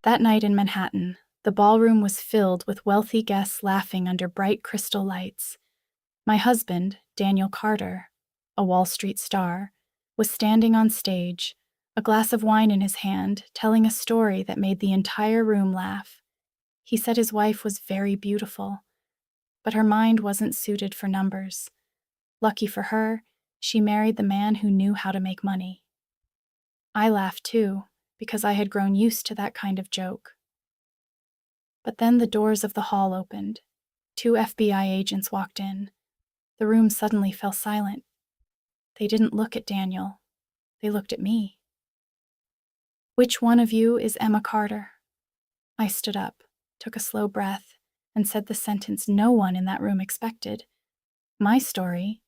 That night in Manhattan, the ballroom was filled with wealthy guests laughing under bright crystal lights. My husband, Daniel Carter, a Wall Street star, was standing on stage, a glass of wine in his hand, telling a story that made the entire room laugh. He said his wife was very beautiful, but her mind wasn't suited for numbers. Lucky for her, she married the man who knew how to make money. I laughed too, because I had grown used to that kind of joke. But then the doors of the hall opened. 2 FBI agents walked in. The room suddenly fell silent. They didn't look at Daniel. They looked at me. "Which one of you is Emma Carter?" I stood up, took a slow breath, and said the sentence no one in that room expected. My story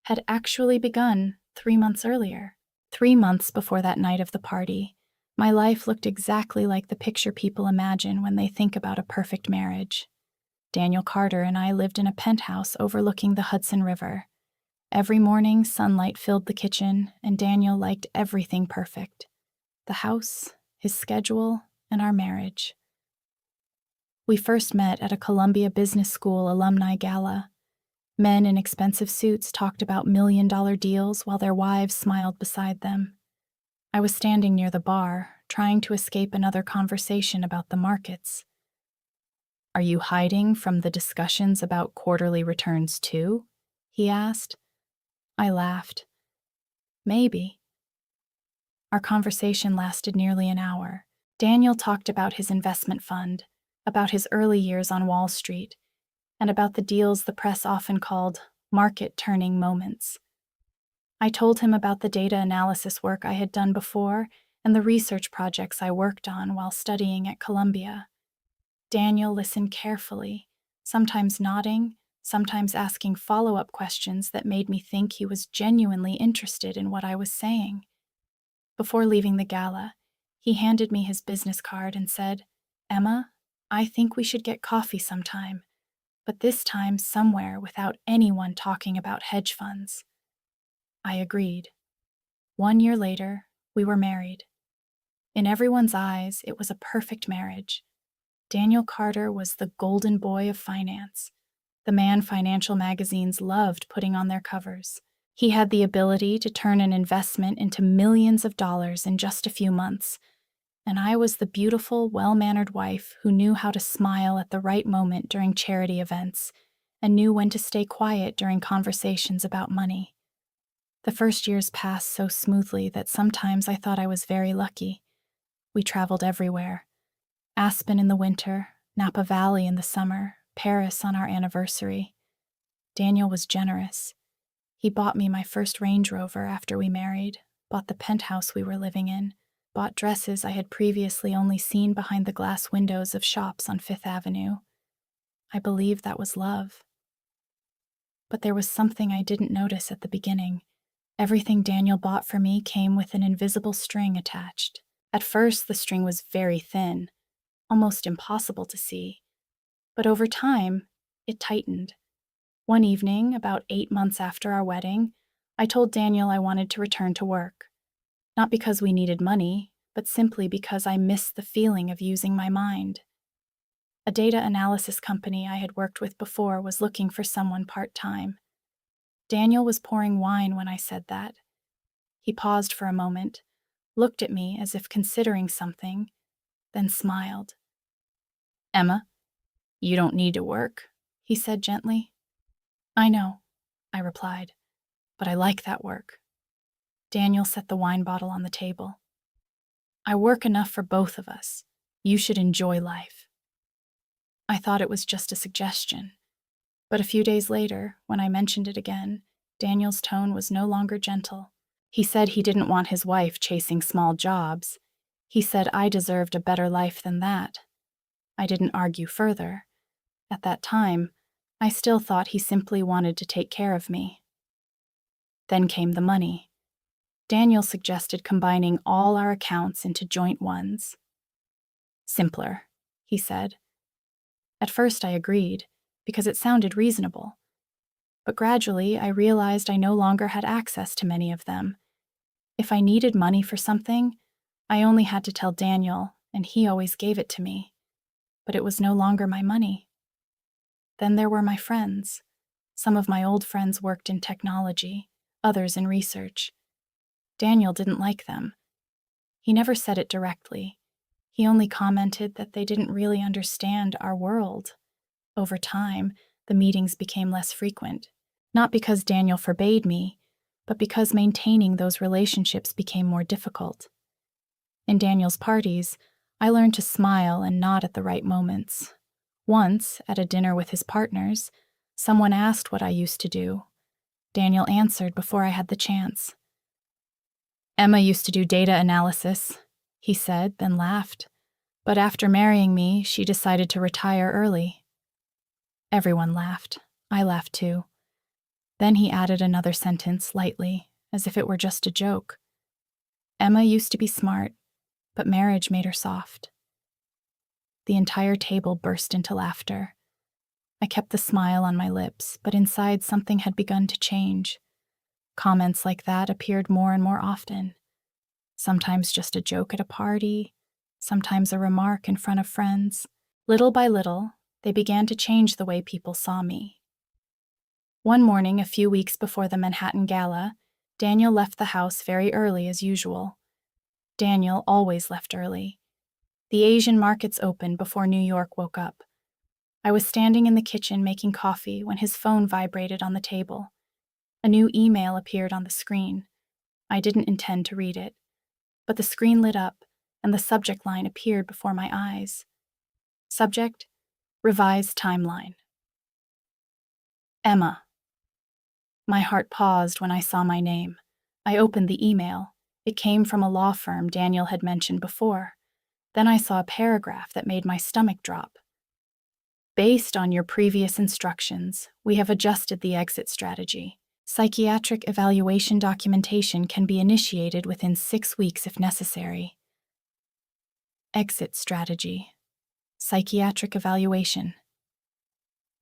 had actually begun 3 months earlier. 3 months before that night of the party, my life looked exactly like the picture people imagine when they think about a perfect marriage. Daniel Carter and I lived in a penthouse overlooking the Hudson River. Every morning, sunlight filled the kitchen, and Daniel liked everything perfect: the house, his schedule, and our marriage. We first met at a Columbia Business School alumni gala. Men in expensive suits talked about million-dollar deals while their wives smiled beside them. I was standing near the bar, trying to escape another conversation about the markets. "Are you hiding from the discussions about quarterly returns too?" he asked. I laughed. Maybe. Our conversation lasted nearly an hour. Daniel talked about his investment fund, about his early years on Wall Street, and about the deals the press often called market-turning moments. I told him about the data analysis work I had done before and the research projects I worked on while studying at Columbia. Daniel listened carefully, sometimes nodding, sometimes asking follow-up questions that made me think he was genuinely interested in what I was saying. Before leaving the gala, he handed me his business card and said, "Emma, I think we should get coffee sometime, but this time somewhere without anyone talking about hedge funds." I agreed. 1 year later, we were married. In everyone's eyes, it was a perfect marriage. Daniel Carter was the golden boy of finance, the man financial magazines loved putting on their covers. He had the ability to turn an investment into millions of dollars in just a few months, and I was the beautiful, well-mannered wife who knew how to smile at the right moment during charity events and knew when to stay quiet during conversations about money. The first years passed so smoothly that sometimes I thought I was very lucky. We traveled everywhere. Aspen in the winter, Napa Valley in the summer, Paris on our anniversary. Daniel was generous. He bought me my first Range Rover after we married, bought the penthouse we were living in, bought dresses I had previously only seen behind the glass windows of shops on Fifth Avenue. I believed that was love. But there was something I didn't notice at the beginning. Everything Daniel bought for me came with an invisible string attached. At first, the string was very thin, almost impossible to see. But over time, it tightened. One evening, about 8 months after our wedding, I told Daniel I wanted to return to work. Not because we needed money, but simply because I missed the feeling of using my mind. A data analysis company I had worked with before was looking for someone part-time. Daniel was pouring wine when I said that. He paused for a moment, looked at me as if considering something, then smiled. "Emma, you don't need to work," he said gently. "I know," I replied, "but I like that work." Daniel set the wine bottle on the table. "I work enough for both of us. You should enjoy life." I thought it was just a suggestion, but a few days later, when I mentioned it again, Daniel's tone was no longer gentle. He said he didn't want his wife chasing small jobs. He said I deserved a better life than that. I didn't argue further. At that time, I still thought he simply wanted to take care of me. Then came the money. Daniel suggested combining all our accounts into joint ones. "Simpler," he said. At first I agreed, because it sounded reasonable. But gradually I realized I no longer had access to many of them. If I needed money for something, I only had to tell Daniel, and he always gave it to me, but it was no longer my money. Then there were my friends. Some of my old friends worked in technology, others in research. Daniel didn't like them. He never said it directly. He only commented that they didn't really understand our world. Over time, the meetings became less frequent, not because Daniel forbade me, but because maintaining those relationships became more difficult. In Daniel's parties, I learned to smile and nod at the right moments. Once, at a dinner with his partners, someone asked what I used to do. Daniel answered before I had the chance. "Emma used to do data analysis," he said, then laughed. "But after marrying me, she decided to retire early." Everyone laughed. I laughed too. Then he added another sentence lightly, as if it were just a joke. "Emma used to be smart, but marriage made her soft." The entire table burst into laughter. I kept the smile on my lips, but inside something had begun to change. Comments like that appeared more and more often. Sometimes just a joke at a party, sometimes a remark in front of friends. Little by little, they began to change the way people saw me. One morning, a few weeks before the Manhattan Gala, Daniel left the house very early as usual. Daniel always left early. The Asian markets opened before New York woke up. I was standing in the kitchen making coffee when his phone vibrated on the table. A new email appeared on the screen. I didn't intend to read it, but the screen lit up and the subject line appeared before my eyes. Subject: Revised Timeline. Emma. My heart paused when I saw my name. I opened the email. It came from a law firm Daniel had mentioned before. Then I saw a paragraph that made my stomach drop. "Based on your previous instructions, we have adjusted the exit strategy. Psychiatric evaluation documentation can be initiated within 6 weeks if necessary." Exit strategy. Psychiatric evaluation.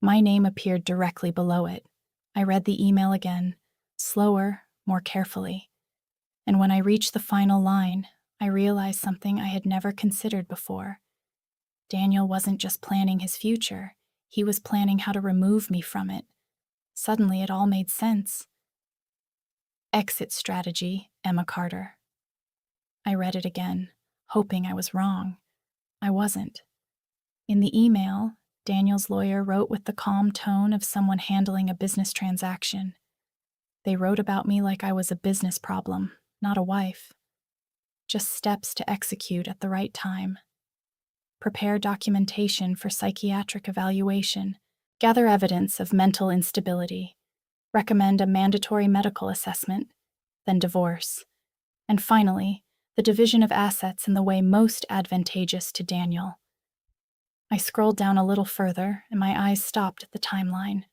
My name appeared directly below it. I read the email again, slower, more carefully. And when I reached the final line, I realized something I had never considered before. Daniel wasn't just planning his future, he was planning how to remove me from it. Suddenly, it all made sense. Exit strategy, Emma Carter. I read it again, hoping I was wrong. I wasn't. In the email, Daniel's lawyer wrote with the calm tone of someone handling a business transaction. They wrote about me like I was a business problem, not a wife. Just steps to execute at the right time. Prepare documentation for psychiatric evaluation. Gather evidence of mental instability. Recommend a mandatory medical assessment. Then divorce. And finally, the division of assets in the way most advantageous to Daniel. I scrolled down a little further, and my eyes stopped at the timeline.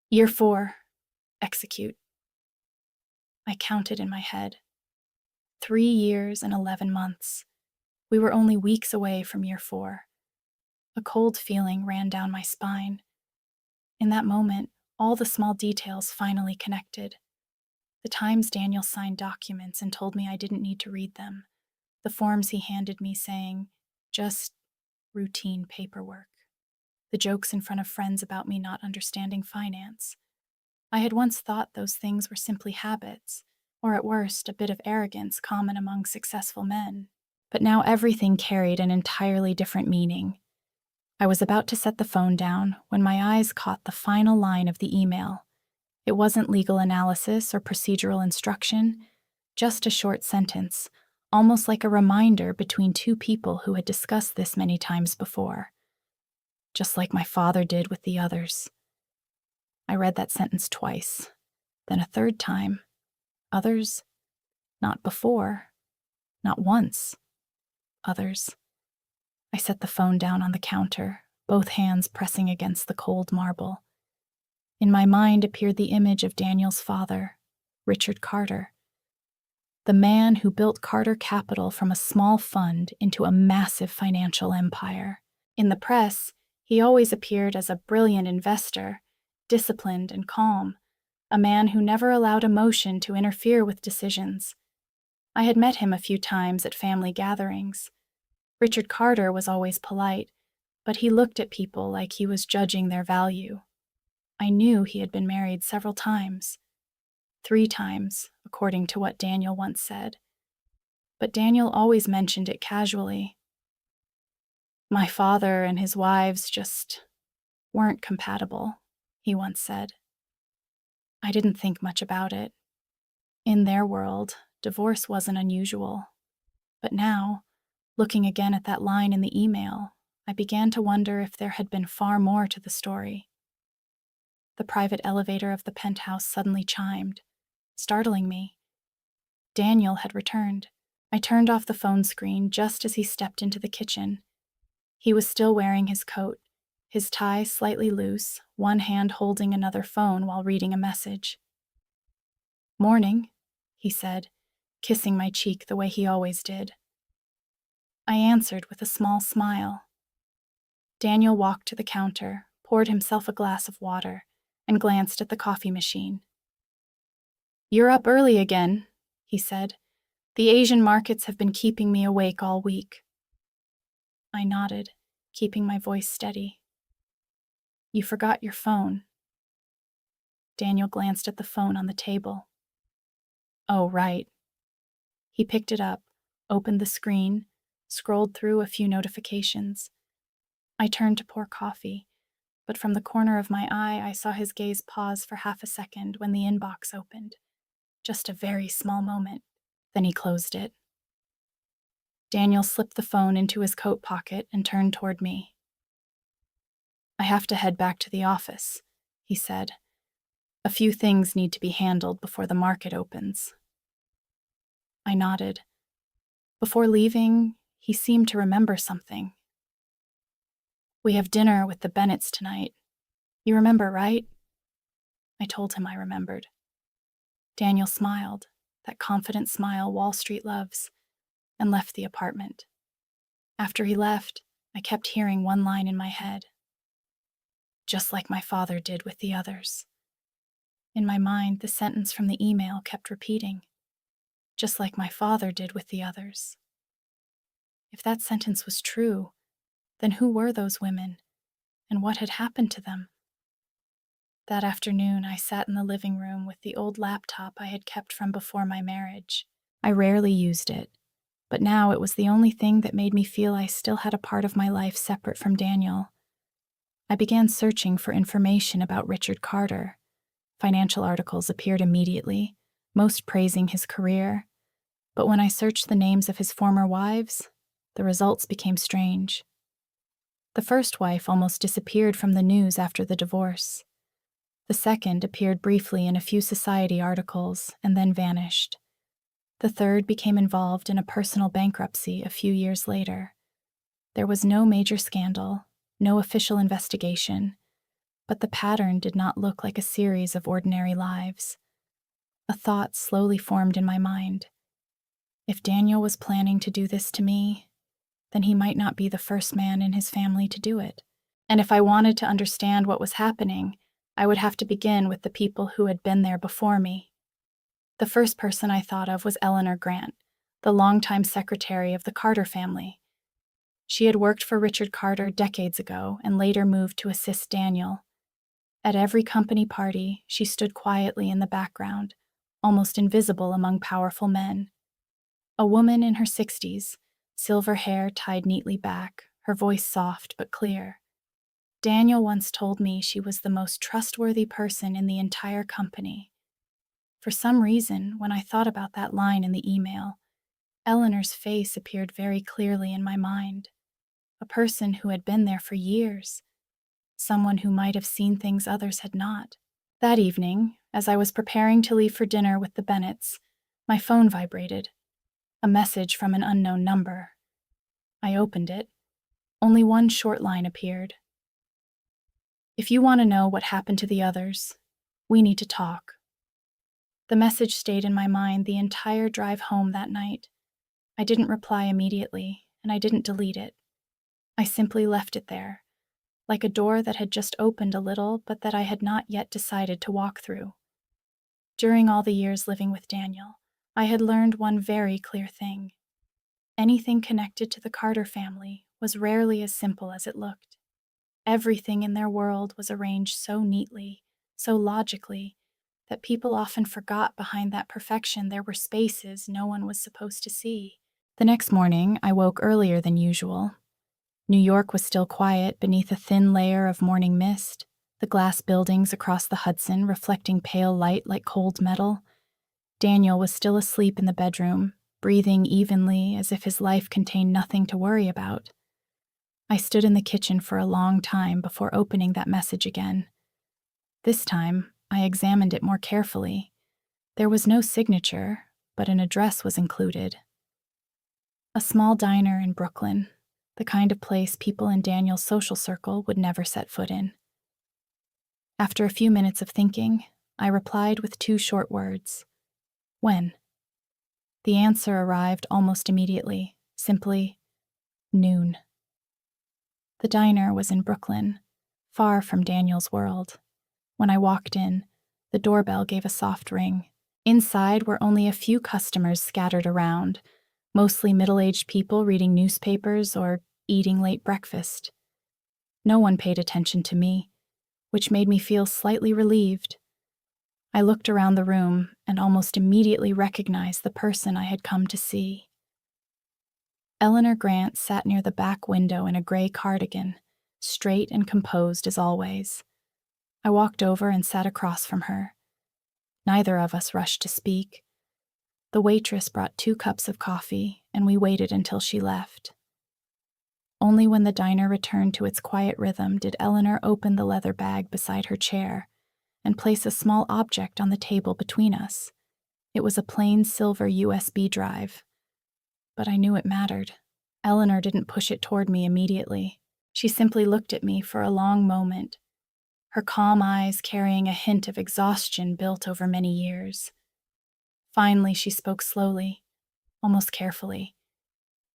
Year 4. Execute. I counted in my head. 3 years and 11 months. We were only weeks away from year 4. A cold feeling ran down my spine. In that moment, all the small details finally connected. The times Daniel signed documents and told me I didn't need to read them. The forms he handed me saying, just routine paperwork. The jokes in front of friends about me not understanding finance. I had once thought those things were simply habits, or at worst, a bit of arrogance common among successful men. But now everything carried an entirely different meaning. I was about to set the phone down when my eyes caught the final line of the email. It wasn't legal analysis or procedural instruction, just a short sentence, almost like a reminder between two people who had discussed this many times before. Just like my father did with the others. I read that sentence twice, then a third time. Others? Not before. Not once. Others. I set the phone down on the counter, both hands pressing against the cold marble. In my mind appeared the image of Daniel's father, Richard Carter. The man who built Carter Capital from a small fund into a massive financial empire. In the press, he always appeared as a brilliant investor, disciplined and calm, a man who never allowed emotion to interfere with decisions. I had met him a few times at family gatherings. Richard Carter was always polite, but he looked at people like he was judging their value. I knew he had been married several times. 3 times, according to what Daniel once said. But Daniel always mentioned it casually. My father and his wives just weren't compatible, he once said. I didn't think much about it. In their world, divorce wasn't unusual. But now, looking again at that line in the email, I began to wonder if there had been far more to the story. The private elevator of the penthouse suddenly chimed, startling me. Daniel had returned. I turned off the phone screen just as he stepped into the kitchen. He was still wearing his coat, his tie slightly loose, one hand holding another phone while reading a message. "Morning," he said, kissing my cheek the way he always did. I answered with a small smile. Daniel walked to the counter, poured himself a glass of water, and glanced at the coffee machine. "You're up early again," he said. "The Asian markets have been keeping me awake all week." I nodded, keeping my voice steady. "You forgot your phone." Daniel glanced at the phone on the table. "Oh, right." He picked it up, opened the screen, scrolled through a few notifications. I turned to pour coffee, but from the corner of my eye I saw his gaze pause for half a second when the inbox opened. Just a very small moment. Then he closed it. Daniel slipped the phone into his coat pocket and turned toward me. "I have to head back to the office," he said. "A few things need to be handled before the market opens." I nodded. Before leaving, he seemed to remember something. "We have dinner with the Bennetts tonight. You remember, right?" I told him I remembered. Daniel smiled, that confident smile Wall Street loves, and left the apartment. After he left, I kept hearing one line in my head. "Just like my father did with the others." In my mind, the sentence from the email kept repeating. "Just like my father did with the others." If that sentence was true, then who were those women, and what had happened to them? That afternoon, I sat in the living room with the old laptop I had kept from before my marriage. I rarely used it, but now it was the only thing that made me feel I still had a part of my life separate from Daniel. I began searching for information about Richard Carter. Financial articles appeared immediately, most praising his career. But when I searched the names of his former wives, the results became strange. The first wife almost disappeared from the news after the divorce. The second appeared briefly in a few society articles and then vanished. The third became involved in a personal bankruptcy a few years later. There was no major scandal, no official investigation, but the pattern did not look like a series of ordinary lives. A thought slowly formed in my mind. If Daniel was planning to do this to me, then he might not be the first man in his family to do it. And if I wanted to understand what was happening, I would have to begin with the people who had been there before me. The first person I thought of was Eleanor Grant, the longtime secretary of the Carter family. She had worked for Richard Carter decades ago and later moved to assist Daniel. At every company party, she stood quietly in the background, almost invisible among powerful men. A woman in her 60s, silver hair tied neatly back, her voice soft but clear. Daniel once told me she was the most trustworthy person in the entire company. For some reason, when I thought about that line in the email, Eleanor's face appeared very clearly in my mind. A person who had been there for years. Someone who might have seen things others had not. That evening, as I was preparing to leave for dinner with the Bennetts, my phone vibrated. A message from an unknown number. I opened it. Only one short line appeared. "If you want to know what happened to the others, we need to talk." The message stayed in my mind the entire drive home that night. I didn't reply immediately, and I didn't delete it. I simply left it there, like a door that had just opened a little but that I had not yet decided to walk through. During all the years living with Daniel, I had learned one very clear thing. Anything connected to the Carter family was rarely as simple as it looked. Everything in their world was arranged so neatly, so logically, that people often forgot behind that perfection there were spaces no one was supposed to see. The next morning, I woke earlier than usual. New York was still quiet beneath a thin layer of morning mist, the glass buildings across the Hudson reflecting pale light like cold metal. Daniel was still asleep in the bedroom, breathing evenly as if his life contained nothing to worry about. I stood in the kitchen for a long time before opening that message again. This time, I examined it more carefully. There was no signature, but an address was included. A small diner in Brooklyn, the kind of place people in Daniel's social circle would never set foot in. After a few minutes of thinking, I replied with 2 short words. When? The answer arrived almost immediately, simply, noon. The diner was in Brooklyn, far from Daniel's world. When I walked in, the doorbell gave a soft ring. Inside were only a few customers scattered around, mostly middle-aged people reading newspapers or eating late breakfast. No one paid attention to me, which made me feel slightly relieved. I looked around the room and almost immediately recognized the person I had come to see. Eleanor Grant sat near the back window in a gray cardigan, straight and composed as always. I walked over and sat across from her. Neither of us rushed to speak. The waitress brought 2 cups of coffee, and we waited until she left. Only when the diner returned to its quiet rhythm did Eleanor open the leather bag beside her chair and place a small object on the table between us. It was a plain silver USB drive. But I knew it mattered. Eleanor didn't push it toward me immediately. She simply looked at me for a long moment, her calm eyes carrying a hint of exhaustion built over many years. Finally, she spoke slowly, almost carefully,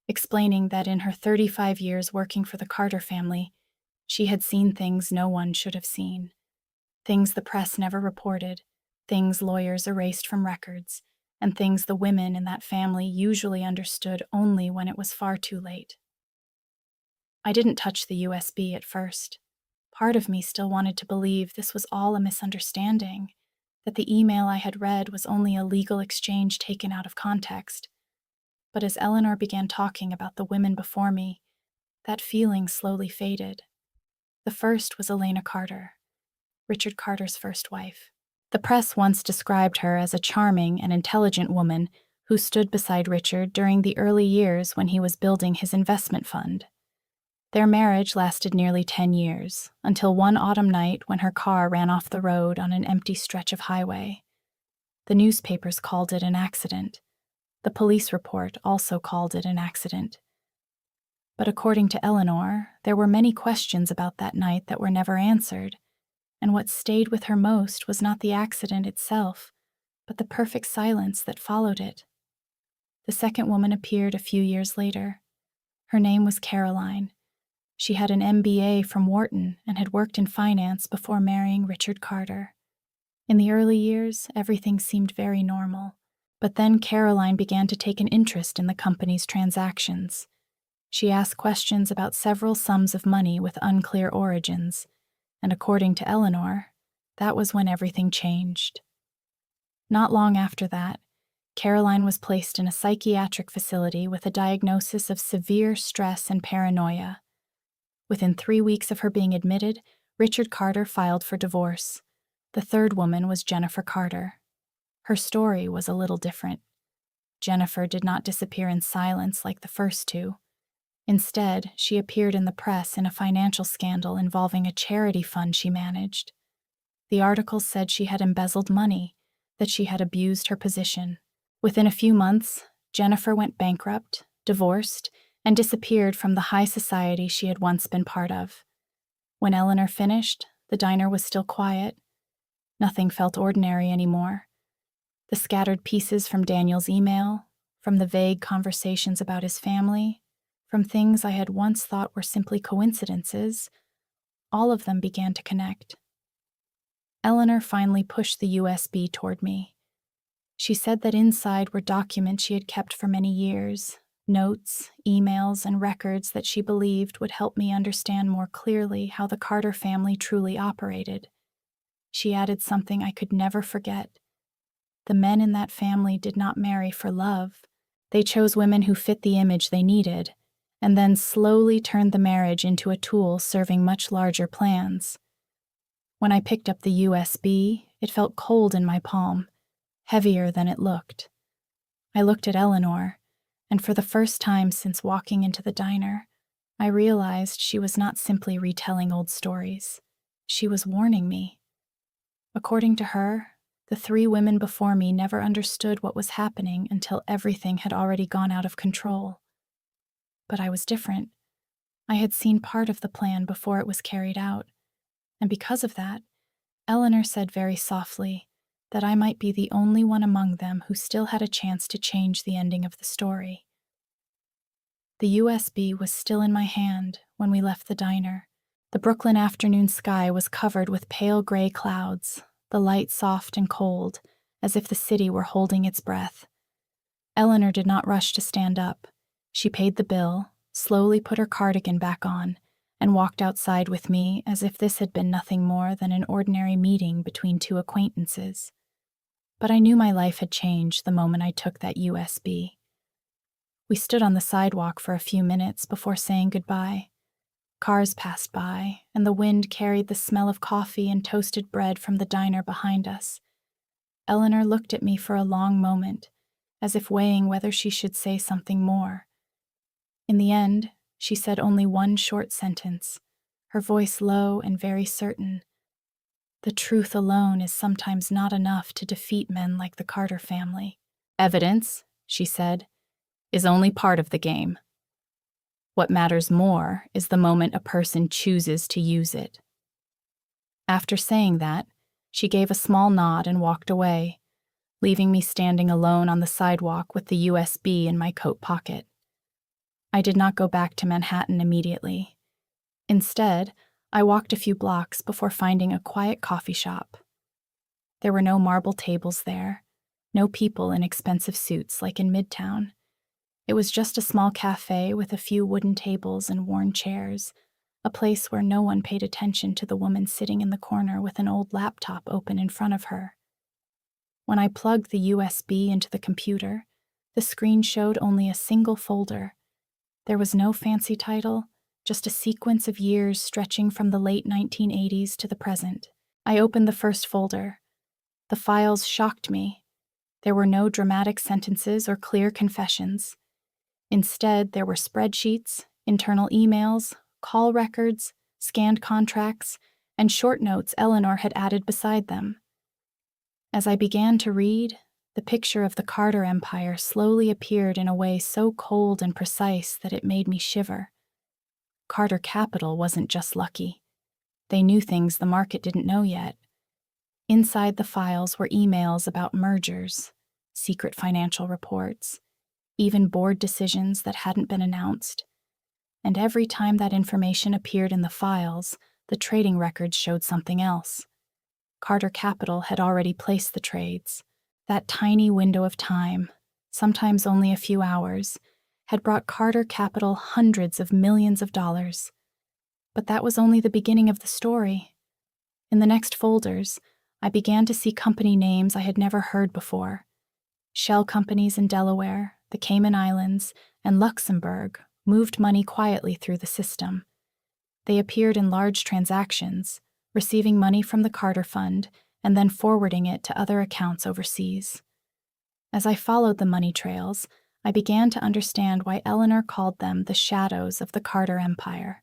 explaining that in her 35 years working for the Carter family, she had seen things no one should have seen. Things the press never reported, things lawyers erased from records, and things the women in that family usually understood only when it was far too late. I didn't touch the USB at first. Part of me still wanted to believe this was all a misunderstanding, that the email I had read was only a legal exchange taken out of context. But as Eleanor began talking about the women before me, that feeling slowly faded. The first was Elena Carter, Richard Carter's first wife. The press once described her as a charming and intelligent woman who stood beside Richard during the early years when he was building his investment fund. Their marriage lasted nearly 10 years, until one autumn night when her car ran off the road on an empty stretch of highway. The newspapers called it an accident. The police report also called it an accident. But according to Eleanor, there were many questions about that night that were never answered, and what stayed with her most was not the accident itself, but the perfect silence that followed it. The second woman appeared a few years later. Her name was Caroline. She had an MBA from Wharton and had worked in finance before marrying Richard Carter. In the early years, everything seemed very normal, but then Caroline began to take an interest in the company's transactions. She asked questions about several sums of money with unclear origins, and according to Eleanor, that was when everything changed. Not long after that, Caroline was placed in a psychiatric facility with a diagnosis of severe stress and paranoia. Within 3 weeks of her being admitted, Richard Carter filed for divorce. The third woman was Jennifer Carter. Her story was a little different. Jennifer did not disappear in silence like the first 2. Instead, she appeared in the press in a financial scandal involving a charity fund she managed. The articles said she had embezzled money, that she had abused her position. Within a few months, Jennifer went bankrupt, divorced, and disappeared from the high society she had once been part of. When Eleanor finished, the diner was still quiet. Nothing felt ordinary anymore. The scattered pieces from Daniel's email, from the vague conversations about his family, from things I had once thought were simply coincidences, all of them began to connect. Eleanor finally pushed the USB toward me. She said that inside were documents she had kept for many years, notes, emails, and records that she believed would help me understand more clearly how the Carter family truly operated. She added something I could never forget. The men in that family did not marry for love. They chose women who fit the image they needed, and then slowly turned the marriage into a tool serving much larger plans. When I picked up the USB, it felt cold in my palm, heavier than it looked. I looked at Eleanor, and for the first time since walking into the diner, I realized she was not simply retelling old stories. She was warning me. According to her, the three women before me never understood what was happening until everything had already gone out of control. But I was different. I had seen part of the plan before it was carried out, and because of that, Eleanor said very softly that I might be the only one among them who still had a chance to change the ending of the story. The USB was still in my hand when we left the diner. The Brooklyn afternoon sky was covered with pale gray clouds, the light soft and cold, as if the city were holding its breath. Eleanor did not rush to stand up. She paid the bill, slowly put her cardigan back on, and walked outside with me as if this had been nothing more than an ordinary meeting between two acquaintances. But I knew my life had changed the moment I took that USB. We stood on the sidewalk for a few minutes before saying goodbye. Cars passed by, and the wind carried the smell of coffee and toasted bread from the diner behind us. Eleanor looked at me for a long moment, as if weighing whether she should say something more. In the end, she said only one short sentence, her voice low and very certain. The truth alone is sometimes not enough to defeat men like the Carter family. Evidence, she said, is only part of the game. What matters more is the moment a person chooses to use it. After saying that, she gave a small nod and walked away, leaving me standing alone on the sidewalk with the USB in my coat pocket. I did not go back to Manhattan immediately. Instead, I walked a few blocks before finding a quiet coffee shop. There were no marble tables there, no people in expensive suits like in Midtown. It was just a small cafe with a few wooden tables and worn chairs, a place where no one paid attention to the woman sitting in the corner with an old laptop open in front of her. When I plugged the USB into the computer, the screen showed only a single folder. There was no fancy title, just a sequence of years stretching from the late 1980s to the present. I opened the first folder. The files shocked me. There were no dramatic sentences or clear confessions. Instead, there were spreadsheets, internal emails, call records, scanned contracts, and short notes Eleanor had added beside them. As I began to read, the picture of the Carter Empire slowly appeared in a way so cold and precise that it made me shiver. Carter Capital wasn't just lucky. They knew things the market didn't know yet. Inside the files were emails about mergers, secret financial reports, even board decisions that hadn't been announced. And every time that information appeared in the files, the trading records showed something else. Carter Capital had already placed the trades. That tiny window of time, sometimes only a few hours, had brought Carter Capital hundreds of millions of dollars. But that was only the beginning of the story. In the next folders, I began to see company names I had never heard before. Shell companies in Delaware, the Cayman Islands, and Luxembourg moved money quietly through the system. They appeared in large transactions, receiving money from the Carter Fund and then forwarding it to other accounts overseas. As I followed the money trails, I began to understand why Eleanor called them the shadows of the Carter Empire.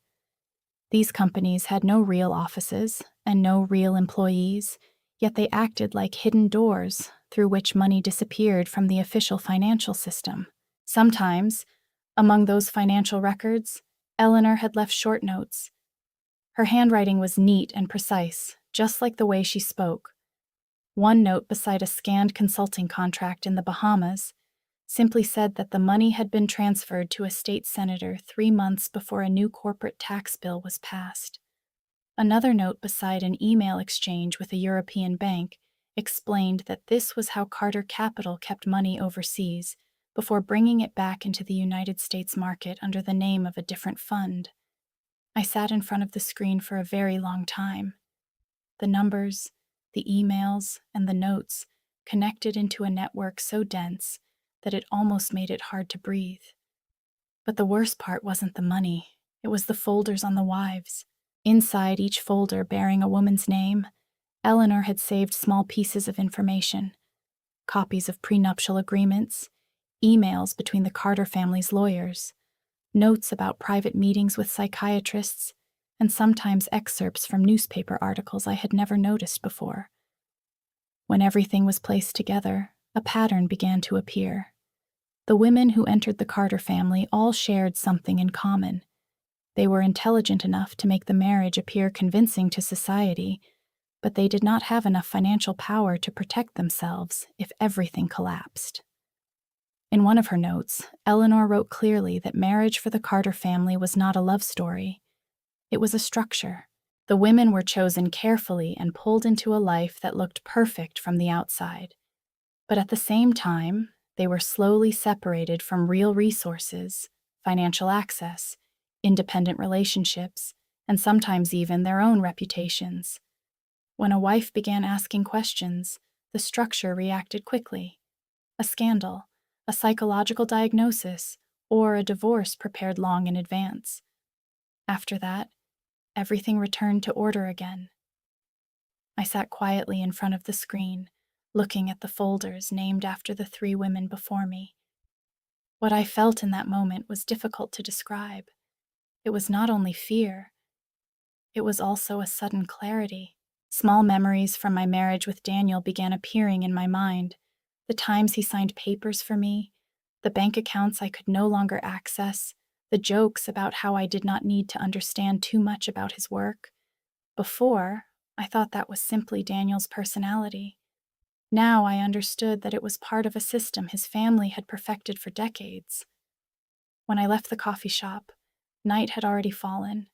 These companies had no real offices and no real employees, yet they acted like hidden doors through which money disappeared from the official financial system. Sometimes, among those financial records, Eleanor had left short notes. Her handwriting was neat and precise, just like the way she spoke. One note beside a scanned consulting contract in the Bahamas simply said that the money had been transferred to a state senator 3 months before a new corporate tax bill was passed. Another note beside an email exchange with a European bank explained that this was how Carter Capital kept money overseas, before bringing it back into the United States market under the name of a different fund. I sat in front of the screen for a very long time. The numbers, the emails, and the notes connected into a network so dense that it almost made it hard to breathe. But the worst part wasn't the money, it was the folders on the wives. Inside each folder bearing a woman's name, Eleanor had saved small pieces of information: copies of prenuptial agreements, emails between the Carter family's lawyers, notes about private meetings with psychiatrists, and sometimes excerpts from newspaper articles I had never noticed before. When everything was placed together, a pattern began to appear. The women who entered the Carter family all shared something in common. They were intelligent enough to make the marriage appear convincing to society, but they did not have enough financial power to protect themselves if everything collapsed. In one of her notes, Eleanor wrote clearly that marriage for the Carter family was not a love story. It was a structure. The women were chosen carefully and pulled into a life that looked perfect from the outside. But at the same time, they were slowly separated from real resources, financial access, independent relationships, and sometimes even their own reputations. When a wife began asking questions, the structure reacted quickly. A scandal, a psychological diagnosis, or a divorce prepared long in advance. After that, everything returned to order again. I sat quietly in front of the screen, looking at the folders named after the 3 women before me. What I felt in that moment was difficult to describe. It was not only fear, it was also a sudden clarity. Small memories from my marriage with Daniel began appearing in my mind: the times he signed papers for me, the bank accounts I could no longer access, the jokes about how I did not need to understand too much about his work. Before, I thought that was simply Daniel's personality. Now I understood that it was part of a system his family had perfected for decades. When I left the coffee shop, night had already fallen.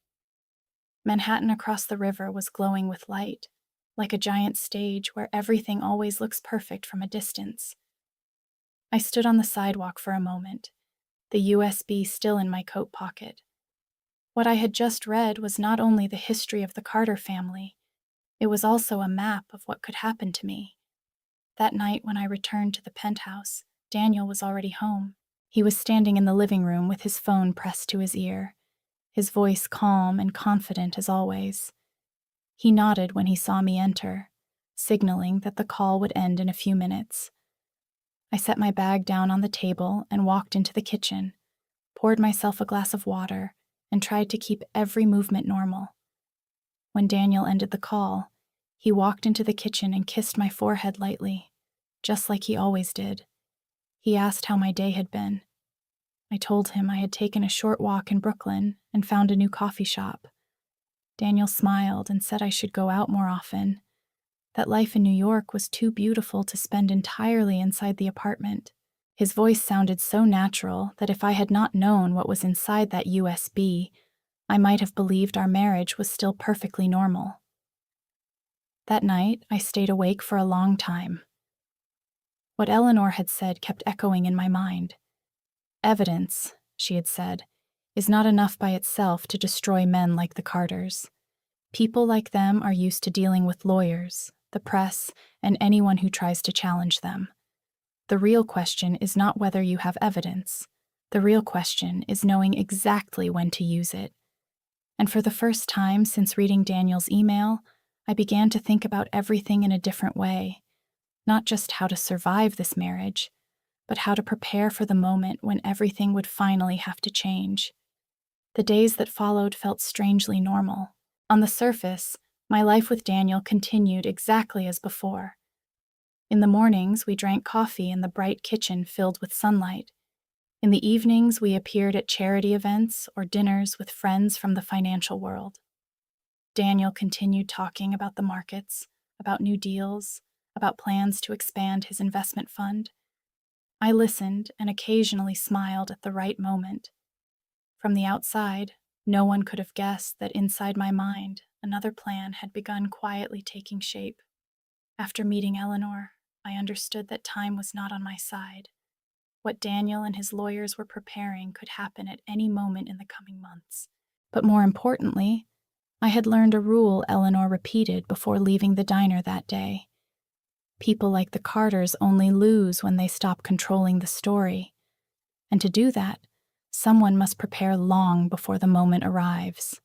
Manhattan across the river was glowing with light, like a giant stage where everything always looks perfect from a distance. I stood on the sidewalk for a moment, the USB still in my coat pocket. What I had just read was not only the history of the Carter family, it was also a map of what could happen to me. That night when I returned to the penthouse, Daniel was already home. He was standing in the living room with his phone pressed to his ear, his voice calm and confident as always. He nodded when he saw me enter, signaling that the call would end in a few minutes. I set my bag down on the table and walked into the kitchen, poured myself a glass of water, and tried to keep every movement normal. When Daniel ended the call, he walked into the kitchen and kissed my forehead lightly, just like he always did. He asked how my day had been. I told him I had taken a short walk in Brooklyn and found a new coffee shop. Daniel smiled and said I should go out more often, that life in New York was too beautiful to spend entirely inside the apartment. His voice sounded so natural that if I had not known what was inside that USB, I might have believed our marriage was still perfectly normal. That night, I stayed awake for a long time. What Eleanor had said kept echoing in my mind. Evidence, she had said, is not enough by itself to destroy men like the Carters. People like them are used to dealing with lawyers, the press, and anyone who tries to challenge them. The real question is not whether you have evidence. The real question is knowing exactly when to use it. And for the first time since reading Daniel's email, I began to think about everything in a different way. Not just how to survive this marriage, but how to prepare for the moment when everything would finally have to change. The days that followed felt strangely normal. On the surface, my life with Daniel continued exactly as before. In the mornings, we drank coffee in the bright kitchen filled with sunlight. In the evenings, we appeared at charity events or dinners with friends from the financial world. Daniel continued talking about the markets, about new deals, about plans to expand his investment fund. I listened and occasionally smiled at the right moment. From the outside, no one could have guessed that inside my mind, another plan had begun quietly taking shape. After meeting Eleanor, I understood that time was not on my side. What Daniel and his lawyers were preparing could happen at any moment in the coming months. But more importantly, I had learned a rule Eleanor repeated before leaving the diner that day. People like the Carters only lose when they stop controlling the story. And to do that, someone must prepare long before the moment arrives.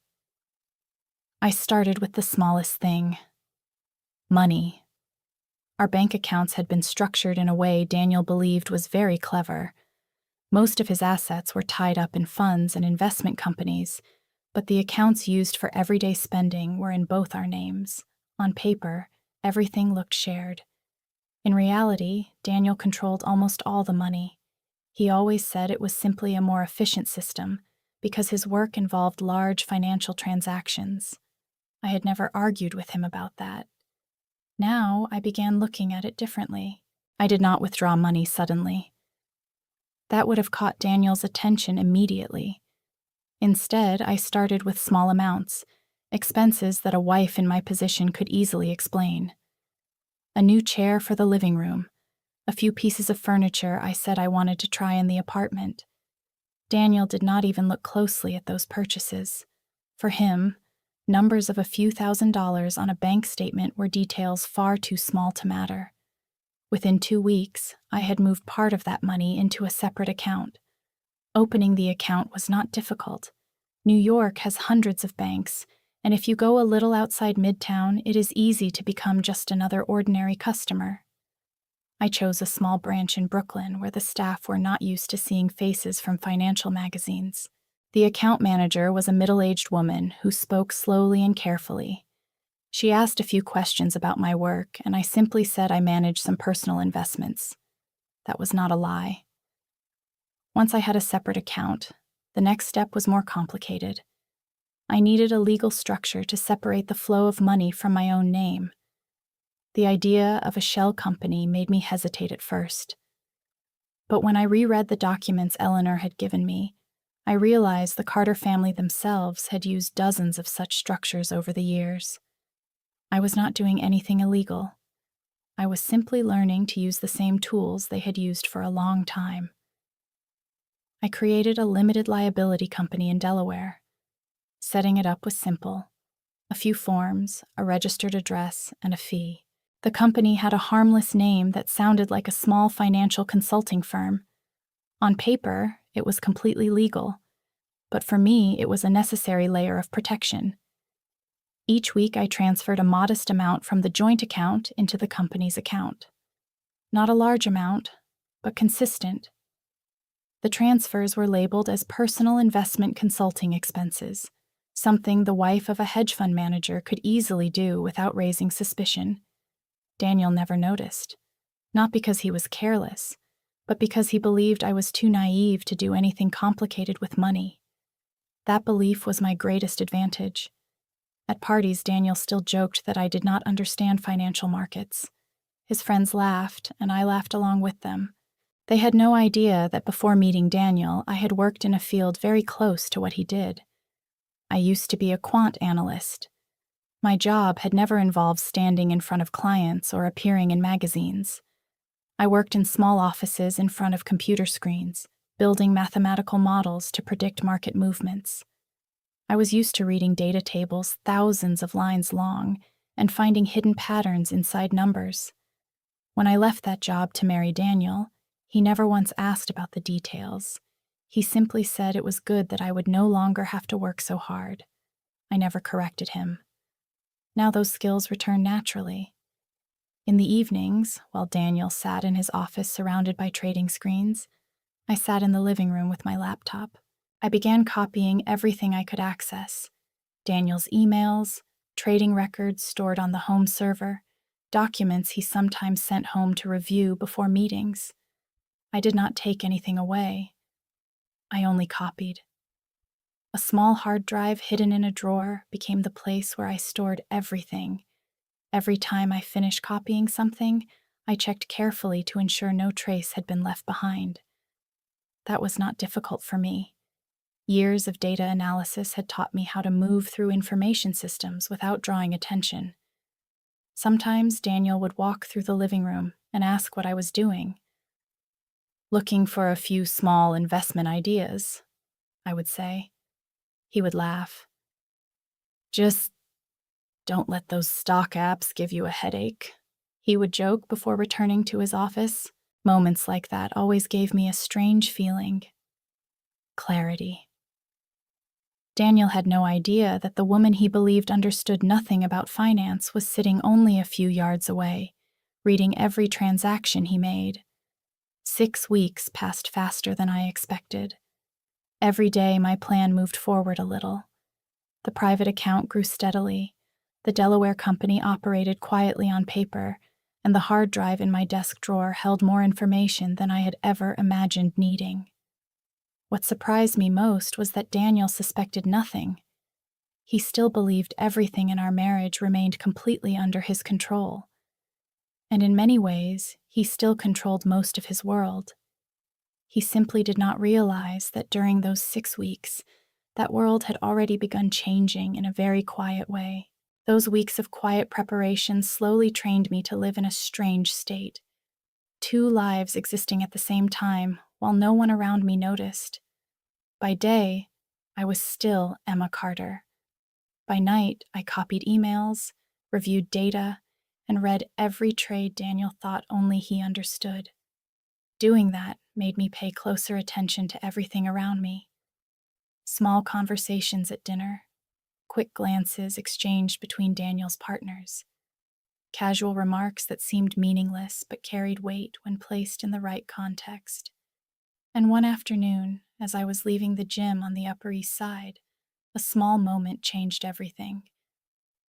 I started with the smallest thing: money. Our bank accounts had been structured in a way Daniel believed was very clever. Most of his assets were tied up in funds and investment companies, but the accounts used for everyday spending were in both our names. On paper, everything looked shared. In reality, Daniel controlled almost all the money. He always said it was simply a more efficient system because his work involved large financial transactions. I had never argued with him about that. Now I began looking at it differently. I did not withdraw money suddenly. That would have caught Daniel's attention immediately. Instead, I started with small amounts, expenses that a wife in my position could easily explain. A new chair for the living room, a few pieces of furniture I said I wanted to try in the apartment. Daniel did not even look closely at those purchases. For him, numbers of a few $1,000s on a bank statement were details far too small to matter. Within 2 weeks, I had moved part of that money into a separate account. Opening the account was not difficult. New York has hundreds of banks, and if you go a little outside Midtown, it is easy to become just another ordinary customer. I chose a small branch in Brooklyn where the staff were not used to seeing faces from financial magazines. The account manager was a middle-aged woman who spoke slowly and carefully. She asked a few questions about my work, and I simply said I managed some personal investments. That was not a lie. Once I had a separate account, the next step was more complicated. I needed a legal structure to separate the flow of money from my own name. The idea of a shell company made me hesitate at first. But when I reread the documents Eleanor had given me, I realized the Carter family themselves had used dozens of such structures over the years. I was not doing anything illegal. I was simply learning to use the same tools they had used for a long time. I created a limited liability company in Delaware. Setting it up was simple: a few forms, a registered address, and a fee. The company had a harmless name that sounded like a small financial consulting firm. On paper, it was completely legal, but for me, it was a necessary layer of protection. Each week, I transferred a modest amount from the joint account into the company's account. Not a large amount, but consistent. The transfers were labeled as personal investment consulting expenses, something the wife of a hedge fund manager could easily do without raising suspicion. Daniel never noticed, not because he was careless, but because he believed I was too naive to do anything complicated with money. That belief was my greatest advantage. At parties, Daniel still joked that I did not understand financial markets. His friends laughed, and I laughed along with them. They had no idea that before meeting Daniel, I had worked in a field very close to what he did. I used to be a quant analyst. My job had never involved standing in front of clients or appearing in magazines. I worked in small offices in front of computer screens, building mathematical models to predict market movements. I was used to reading data tables thousands of lines long and finding hidden patterns inside numbers. When I left that job to marry Daniel, he never once asked about the details. He simply said it was good that I would no longer have to work so hard. I never corrected him. Now those skills returned naturally. In the evenings, while Daniel sat in his office surrounded by trading screens, I sat in the living room with my laptop. I began copying everything I could access: Daniel's emails, trading records stored on the home server, documents he sometimes sent home to review before meetings. I did not take anything away. I only copied. A small hard drive hidden in a drawer became the place where I stored everything. Every time I finished copying something, I checked carefully to ensure no trace had been left behind. That was not difficult for me. Years of data analysis had taught me how to move through information systems without drawing attention. Sometimes Daniel would walk through the living room and ask what I was doing. Looking for a few small investment ideas, I would say. He would laugh. Just don't let those stock apps give you a headache, he would joke before returning to his office. Moments like that always gave me a strange feeling. Clarity. Daniel had no idea that the woman he believed understood nothing about finance was sitting only a few yards away, reading every transaction he made. 6 weeks passed faster than I expected. Every day my plan moved forward a little. The private account grew steadily, the Delaware company operated quietly on paper, and the hard drive in my desk drawer held more information than I had ever imagined needing. What surprised me most was that Daniel suspected nothing. He still believed everything in our marriage remained completely under his control. And in many ways, he still controlled most of his world. He simply did not realize that during those 6 weeks, that world had already begun changing in a very quiet way. Those weeks of quiet preparation slowly trained me to live in a strange state. 2 lives existing at the same time, while no one around me noticed. By day, I was still Emma Carter. By night, I copied emails, reviewed data, and read every trade Daniel thought only he understood. Doing that made me pay closer attention to everything around me. Small conversations at dinner, quick glances exchanged between Daniel's partners, casual remarks that seemed meaningless but carried weight when placed in the right context. And one afternoon, as I was leaving the gym on the Upper East Side, a small moment changed everything.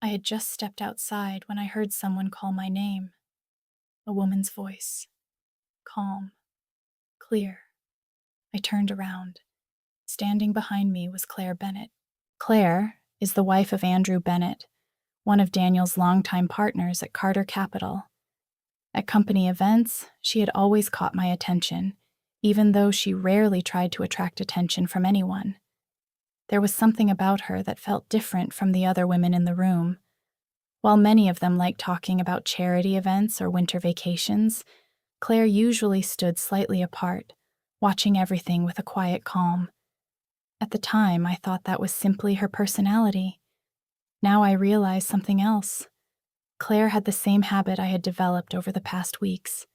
I had just stepped outside when I heard someone call my name. A woman's voice. Calm. Clear. I turned around. Standing behind me was Claire Bennett. Claire is the wife of Andrew Bennett, one of Daniel's longtime partners at Carter Capital. At company events, she had always caught my attention, even though she rarely tried to attract attention from anyone. There was something about her that felt different from the other women in the room. While many of them liked talking about charity events or winter vacations, Claire usually stood slightly apart, watching everything with a quiet calm. At the time, I thought that was simply her personality. Now I realize something else. Claire had the same habit I had developed over the past weeks.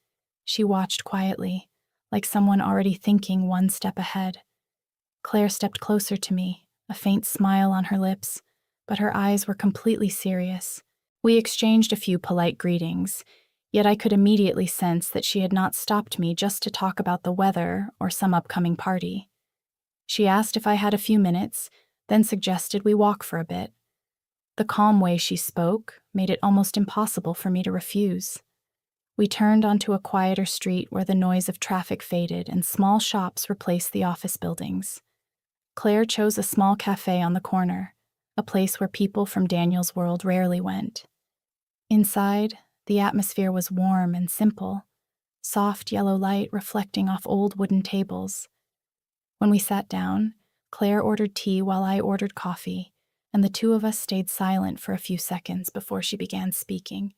She watched quietly, like someone already thinking one step ahead. Claire stepped closer to me, a faint smile on her lips, but her eyes were completely serious. We exchanged a few polite greetings, yet I could immediately sense that she had not stopped me just to talk about the weather or some upcoming party. She asked if I had a few minutes, then suggested we walk for a bit. The calm way she spoke made it almost impossible for me to refuse. We turned onto a quieter street where the noise of traffic faded and small shops replaced the office buildings. Claire chose a small cafe on the corner, a place where people from Daniel's world rarely went. Inside, the atmosphere was warm and simple, soft yellow light reflecting off old wooden tables. When we sat down, Claire ordered tea while I ordered coffee, and the two of us stayed silent for a few seconds before she began speaking.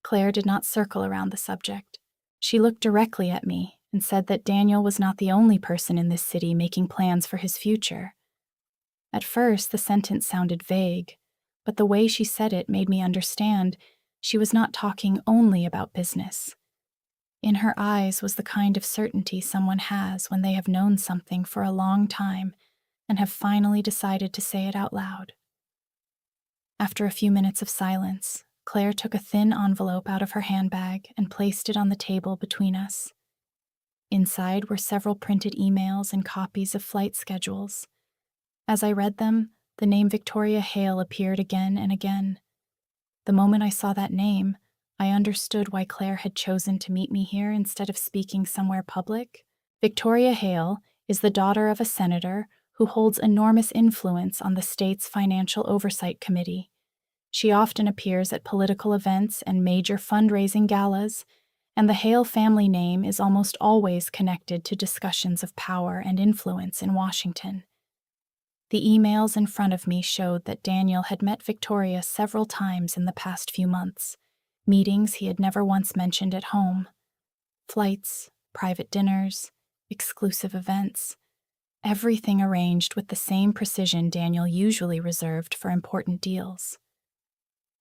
Claire did not circle around the subject. She looked directly at me and said that Daniel was not the only person in this city making plans for his future. At first, the sentence sounded vague, but the way she said it made me understand she was not talking only about business. In her eyes was the kind of certainty someone has when they have known something for a long time and have finally decided to say it out loud. After a few minutes of silence, Claire took a thin envelope out of her handbag and placed it on the table between us. Inside were several printed emails and copies of flight schedules. As I read them, the name Victoria Hale appeared again and again. The moment I saw that name, I understood why Claire had chosen to meet me here instead of speaking somewhere public. Victoria Hale is the daughter of a senator who holds enormous influence on the state's Financial Oversight Committee. She often appears at political events and major fundraising galas, and the Hale family name is almost always connected to discussions of power and influence in Washington. The emails in front of me showed that Daniel had met Victoria several times in the past few months, meetings he had never once mentioned at home. Flights, private dinners, exclusive events, everything arranged with the same precision Daniel usually reserved for important deals.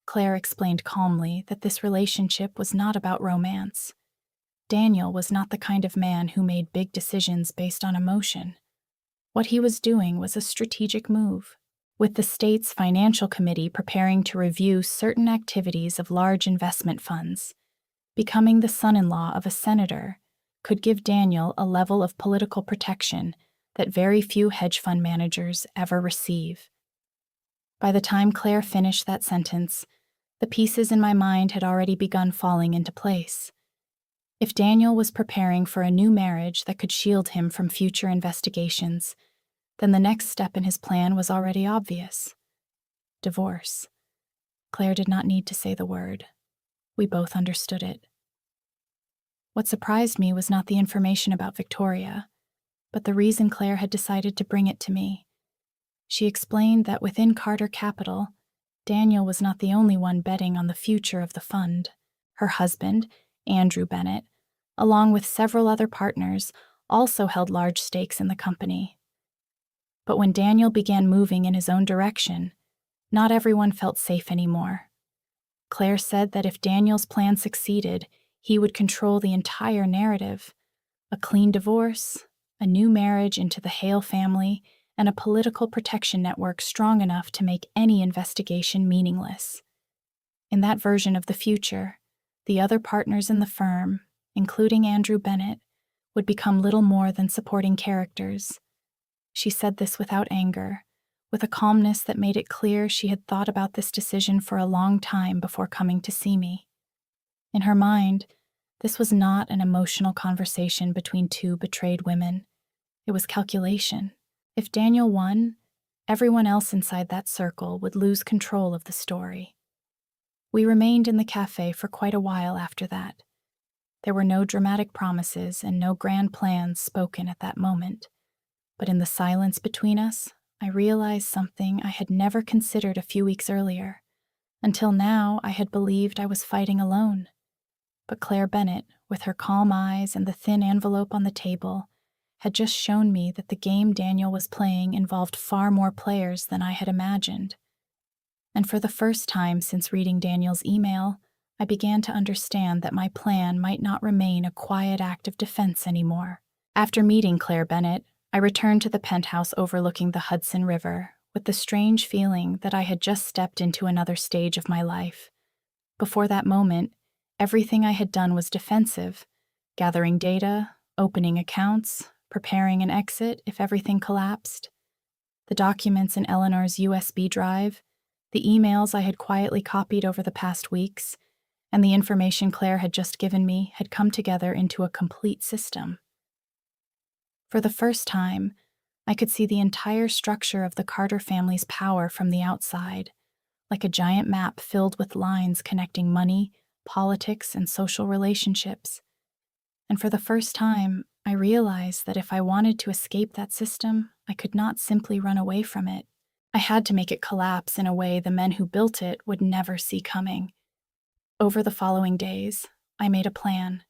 Claire explained calmly that this relationship was not about romance. Daniel was not the kind of man who made big decisions based on emotion. What he was doing was a strategic move. With the state's financial committee preparing to review certain activities of large investment funds, becoming the son-in-law of a senator could give Daniel a level of political protection that very few hedge fund managers ever receive. By the time Claire finished that sentence, the pieces in my mind had already begun falling into place. If Daniel was preparing for a new marriage that could shield him from future investigations, then the next step in his plan was already obvious. Divorce. Claire did not need to say the word. We both understood it. What surprised me was not the information about Victoria, but the reason Claire had decided to bring it to me. She explained that within Carter Capital, Daniel was not the only one betting on the future of the fund. Her husband, Andrew Bennett, along with several other partners, also held large stakes in the company. But when Daniel began moving in his own direction, not everyone felt safe anymore. Claire said that if Daniel's plan succeeded, he would control the entire narrative. A clean divorce, a new marriage into the Hale family, and a political protection network strong enough to make any investigation meaningless. In that version of the future, the other partners in the firm, including Andrew Bennett, would become little more than supporting characters. She said this without anger, with a calmness that made it clear she had thought about this decision for a long time before coming to see me. In her mind, this was not an emotional conversation between two betrayed women. It was calculation. If Daniel won, everyone else inside that circle would lose control of the story. We remained in the cafe for quite a while after that. There were no dramatic promises and no grand plans spoken at that moment. But in the silence between us, I realized something I had never considered a few weeks earlier. Until now, I had believed I was fighting alone. But Claire Bennett, with her calm eyes and the thin envelope on the table, had just shown me that the game Daniel was playing involved far more players than I had imagined. And for the first time since reading Daniel's email, I began to understand that my plan might not remain a quiet act of defense anymore. After meeting Claire Bennett, I returned to the penthouse overlooking the Hudson River with the strange feeling that I had just stepped into another stage of my life. Before that moment, everything I had done was defensive, gathering data, opening accounts, preparing an exit if everything collapsed. The documents in Eleanor's USB drive, the emails I had quietly copied over the past weeks, and the information Claire had just given me had come together into a complete system. For the first time, I could see the entire structure of the Carter family's power from the outside, like a giant map filled with lines connecting money, politics, and social relationships. And for the first time, I realized that if I wanted to escape that system, I could not simply run away from it. I had to make it collapse in a way the men who built it would never see coming. Over the following days, I made a plan.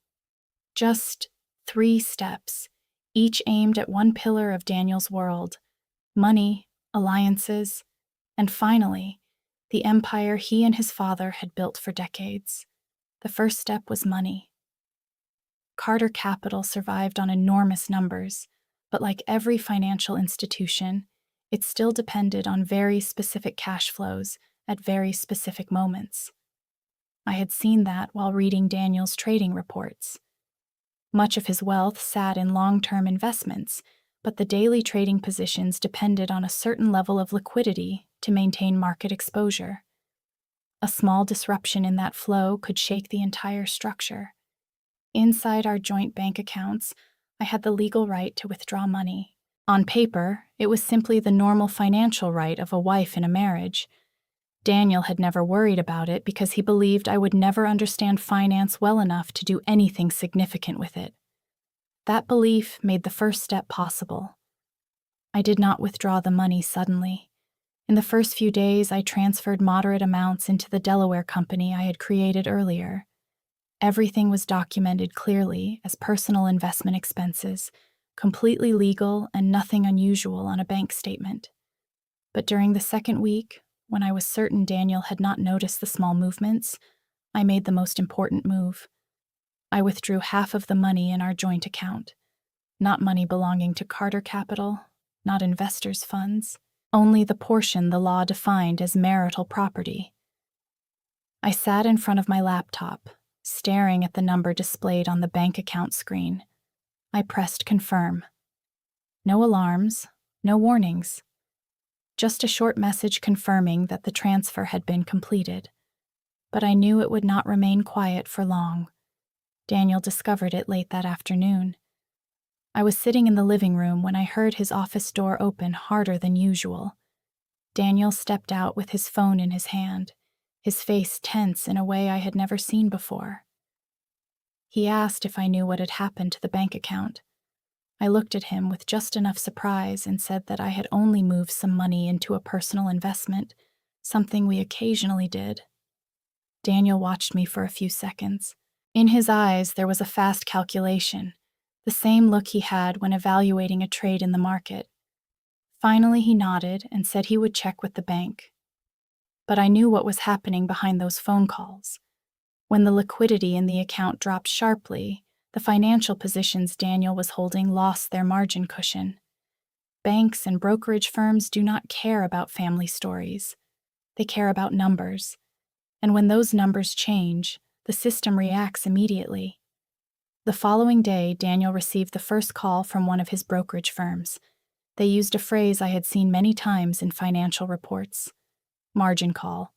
Just 3 steps, each aimed at one pillar of Daniel's world: money, alliances, and finally, the empire he and his father had built for decades. The first step was money. Carter Capital survived on enormous numbers, but like every financial institution, it still depended on very specific cash flows at very specific moments. I had seen that while reading Daniel's trading reports. Much of his wealth sat in long-term investments, but the daily trading positions depended on a certain level of liquidity to maintain market exposure. A small disruption in that flow could shake the entire structure. Inside our joint bank accounts, I had the legal right to withdraw money. On paper, it was simply the normal financial right of a wife in a marriage. Daniel had never worried about it because he believed I would never understand finance well enough to do anything significant with it. That belief made the first step possible. I did not withdraw the money suddenly. In the first few days, I transferred moderate amounts into the Delaware company I had created earlier. Everything was documented clearly as personal investment expenses, completely legal and nothing unusual on a bank statement. But during the second week, when I was certain Daniel had not noticed the small movements, I made the most important move. I withdrew half of the money in our joint account. Not money belonging to Carter Capital, not investors' funds, only the portion the law defined as marital property. I sat in front of my laptop, staring at the number displayed on the bank account screen. I pressed confirm. No alarms, no warnings. Just a short message confirming that the transfer had been completed. But I knew it would not remain quiet for long. Daniel discovered it late that afternoon. I was sitting in the living room when I heard his office door open harder than usual. Daniel stepped out with his phone in his hand, his face tense in a way I had never seen before. He asked if I knew what had happened to the bank account. I looked at him with just enough surprise and said that I had only moved some money into a personal investment, something we occasionally did. Daniel watched me for a few seconds. In his eyes, there was a fast calculation, the same look he had when evaluating a trade in the market. Finally, he nodded and said he would check with the bank. But I knew what was happening behind those phone calls. When the liquidity in the account dropped sharply, the financial positions Daniel was holding lost their margin cushion. Banks and brokerage firms do not care about family stories. They care about numbers. And when those numbers change, the system reacts immediately. The following day, Daniel received the first call from one of his brokerage firms. They used a phrase I had seen many times in financial reports: margin call.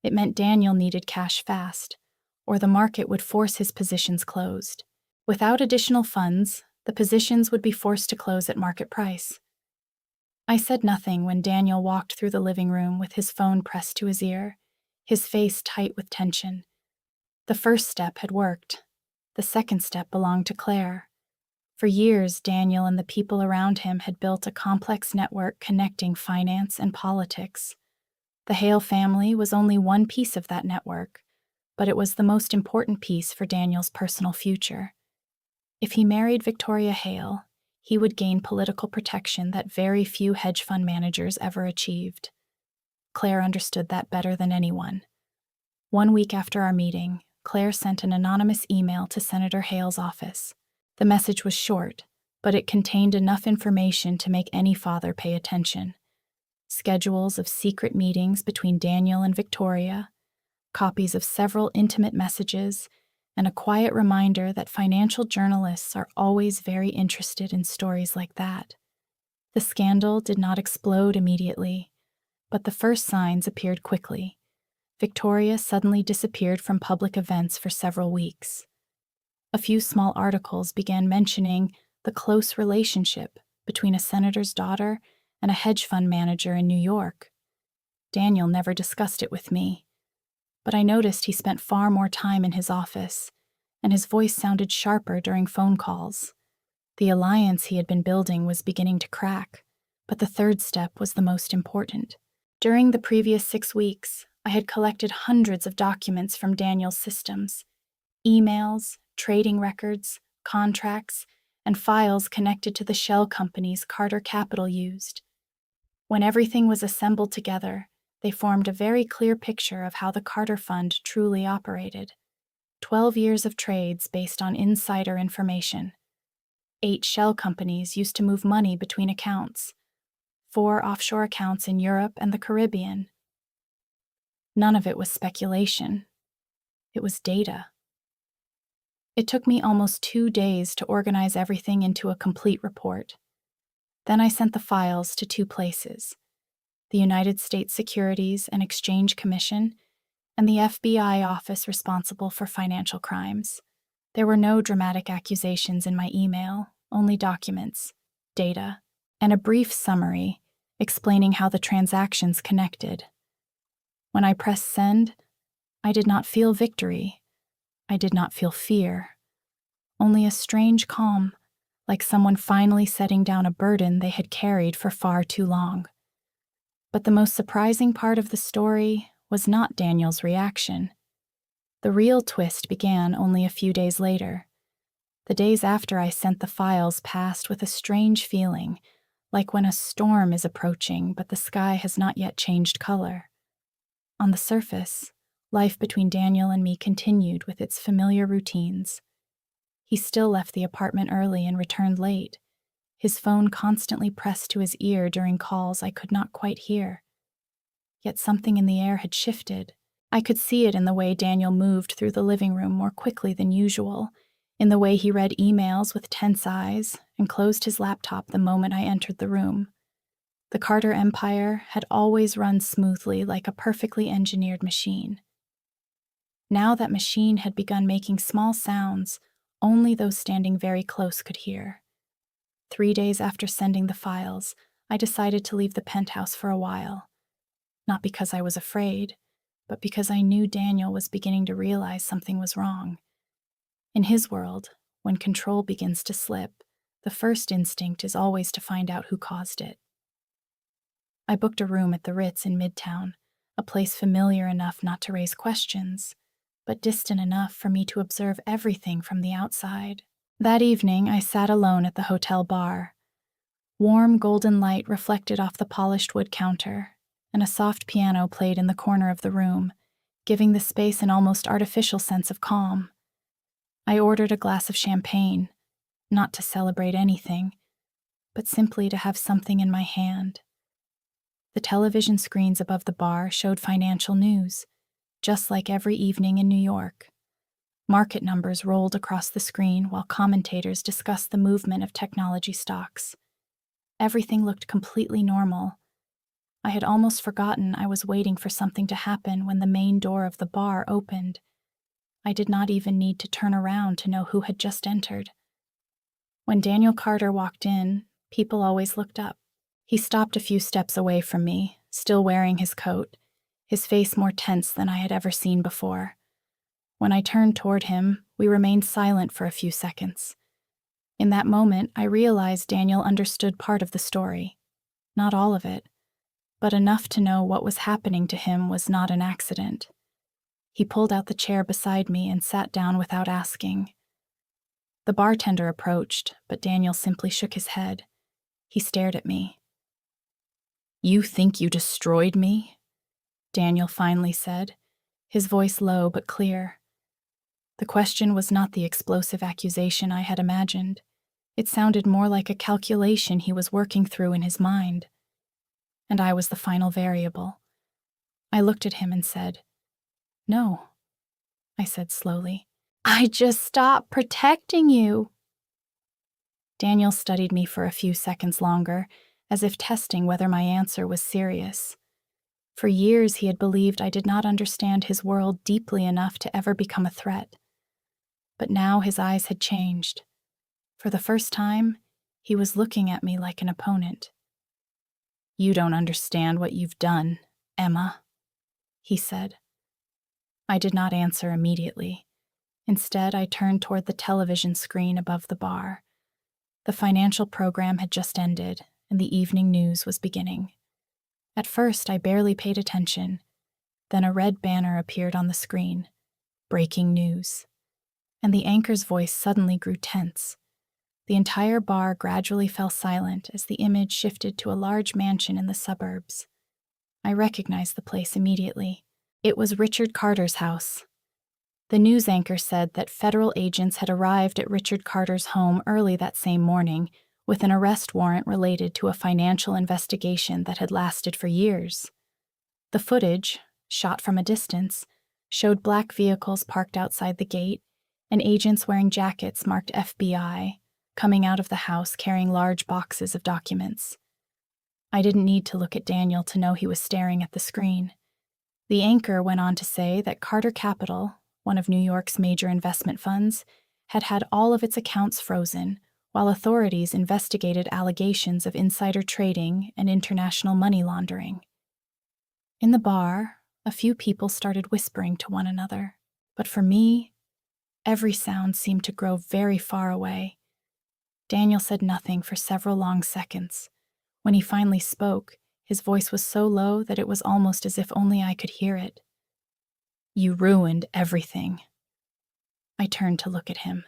It meant Daniel needed cash fast, or the market would force his positions closed. Without additional funds, the positions would be forced to close at market price. I said nothing when Daniel walked through the living room with his phone pressed to his ear, his face tight with tension. The first step had worked. The second step belonged to Claire. For years, Daniel and the people around him had built a complex network connecting finance and politics. The Hale family was only one piece of that network, but it was the most important piece for Daniel's personal future. If he married Victoria Hale, he would gain political protection that very few hedge fund managers ever achieved. Claire understood that better than anyone. 1 week after our meeting, Claire sent an anonymous email to Senator Hale's office. The message was short, but it contained enough information to make any father pay attention. Schedules of secret meetings between Daniel and Victoria, copies of several intimate messages, and a quiet reminder that financial journalists are always very interested in stories like that. The scandal did not explode immediately, but the first signs appeared quickly. Victoria suddenly disappeared from public events for several weeks. A few small articles began mentioning the close relationship between a senator's daughter and a hedge fund manager in New York. Daniel never discussed it with me, but I noticed he spent far more time in his office, and his voice sounded sharper during phone calls. The alliance he had been building was beginning to crack, but the third step was the most important. During the previous 6 weeks, I had collected hundreds of documents from Daniel's systems: emails, trading records, contracts, and files connected to the shell companies Carter Capital used. When everything was assembled together, they formed a very clear picture of how the Carter Fund truly operated. 12 years of trades based on insider information. 8 shell companies used to move money between accounts. 4 offshore accounts in Europe and the Caribbean. None of it was speculation. It was data. It took me almost 2 days to organize everything into a complete report. Then I sent the files to 2 places: the United States Securities and Exchange Commission and the FBI office responsible for financial crimes. There were no dramatic accusations in my email, only documents, data, and a brief summary explaining how the transactions connected. When I pressed send, I did not feel victory. I did not feel fear. Only a strange calm, like someone finally setting down a burden they had carried for far too long. But the most surprising part of the story was not Daniel's reaction. The real twist began only a few days later. The days after I sent the files passed with a strange feeling, like when a storm is approaching but the sky has not yet changed color. On the surface, life between Daniel and me continued with its familiar routines. He still left the apartment early and returned late, his phone constantly pressed to his ear during calls I could not quite hear. Yet something in the air had shifted. I could see it in the way Daniel moved through the living room more quickly than usual, in the way he read emails with tense eyes and closed his laptop the moment I entered the room. The Carter empire had always run smoothly like a perfectly engineered machine. Now that machine had begun making small sounds only those standing very close could hear. 3 days after sending the files, I decided to leave the penthouse for a while. Not because I was afraid, but because I knew Daniel was beginning to realize something was wrong. In his world, when control begins to slip, the first instinct is always to find out who caused it. I booked a room at the Ritz in Midtown, a place familiar enough not to raise questions, but distant enough for me to observe everything from the outside. That evening, I sat alone at the hotel bar. Warm golden light reflected off the polished wood counter, and a soft piano played in the corner of the room, giving the space an almost artificial sense of calm. I ordered a glass of champagne, not to celebrate anything, but simply to have something in my hand. The television screens above the bar showed financial news, just like every evening in New York. Market numbers rolled across the screen while commentators discussed the movement of technology stocks. Everything looked completely normal. I had almost forgotten I was waiting for something to happen when the main door of the bar opened. I did not even need to turn around to know who had just entered. When Daniel Carter walked in, people always looked up. He stopped a few steps away from me, still wearing his coat, his face more tense than I had ever seen before. When I turned toward him, we remained silent for a few seconds. In that moment, I realized Daniel understood part of the story. Not all of it, but enough to know what was happening to him was not an accident. He pulled out the chair beside me and sat down without asking. The bartender approached, but Daniel simply shook his head. He stared at me. "You think you destroyed me?" Daniel finally said, his voice low but clear. The question was not the explosive accusation I had imagined. It sounded more like a calculation he was working through in his mind. And I was the final variable. I looked at him and said, "No," I said slowly. "I just stopped protecting you." Daniel studied me for a few seconds longer, as if testing whether my answer was serious. For years he had believed I did not understand his world deeply enough to ever become a threat. But now his eyes had changed. For the first time, he was looking at me like an opponent. "You don't understand what you've done, Emma," he said. I did not answer immediately. Instead, I turned toward the television screen above the bar. The financial program had just ended, and the evening news was beginning. At first, I barely paid attention. Then a red banner appeared on the screen. Breaking news. And the anchor's voice suddenly grew tense. The entire bar gradually fell silent as the image shifted to a large mansion in the suburbs. I recognized the place immediately. It was Richard Carter's house. The news anchor said that federal agents had arrived at Richard Carter's home early that same morning with an arrest warrant related to a financial investigation that had lasted for years. The footage, shot from a distance, showed black vehicles parked outside the gate and agents wearing jackets marked FBI coming out of the house carrying large boxes of documents. I didn't need to look at Daniel to know he was staring at the screen. The anchor went on to say that Carter Capital, one of New York's major investment funds, had had all of its accounts frozen, while authorities investigated allegations of insider trading and international money laundering. In the bar, a few people started whispering to one another, but for me, every sound seemed to grow very far away. Daniel said nothing for several long seconds. When he finally spoke, his voice was so low that it was almost as if only I could hear it. You ruined everything. I turned to look at him.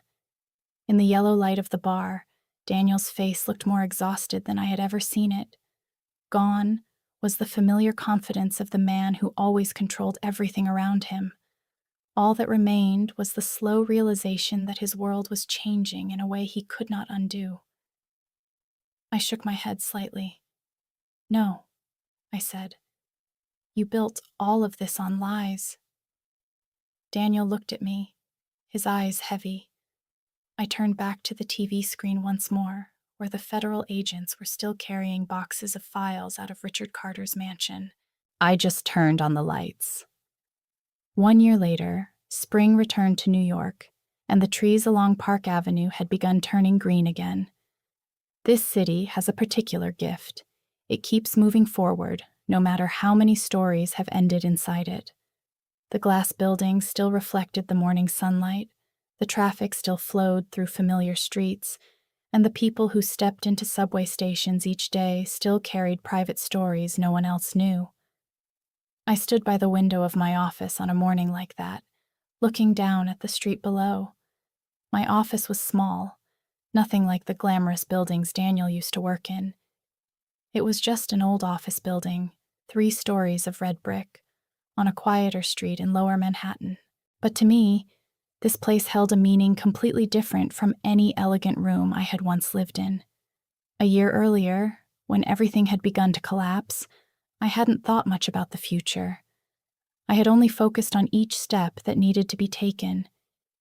In the yellow light of the bar, Daniel's face looked more exhausted than I had ever seen it. Gone was the familiar confidence of the man who always controlled everything around him. All that remained was the slow realization that his world was changing in a way he could not undo. I shook my head slightly. No, I said. You built all of this on lies. Daniel looked at me, his eyes heavy. I turned back to the TV screen once more, where the federal agents were still carrying boxes of files out of Richard Carter's mansion. I just turned on the lights. 1 year later, spring returned to New York, and the trees along Park Avenue had begun turning green again. This city has a particular gift. It keeps moving forward, no matter how many stories have ended inside it. The glass buildings still reflected the morning sunlight, the traffic still flowed through familiar streets, and the people who stepped into subway stations each day still carried private stories no one else knew. I stood by the window of my office on a morning like that, looking down at the street below. My office was small, nothing like the glamorous buildings Daniel used to work in. It was just an old office building, 3 stories of red brick, on a quieter street in Lower Manhattan. But to me, this place held a meaning completely different from any elegant room I had once lived in. A year earlier, when everything had begun to collapse, I hadn't thought much about the future. I had only focused on each step that needed to be taken,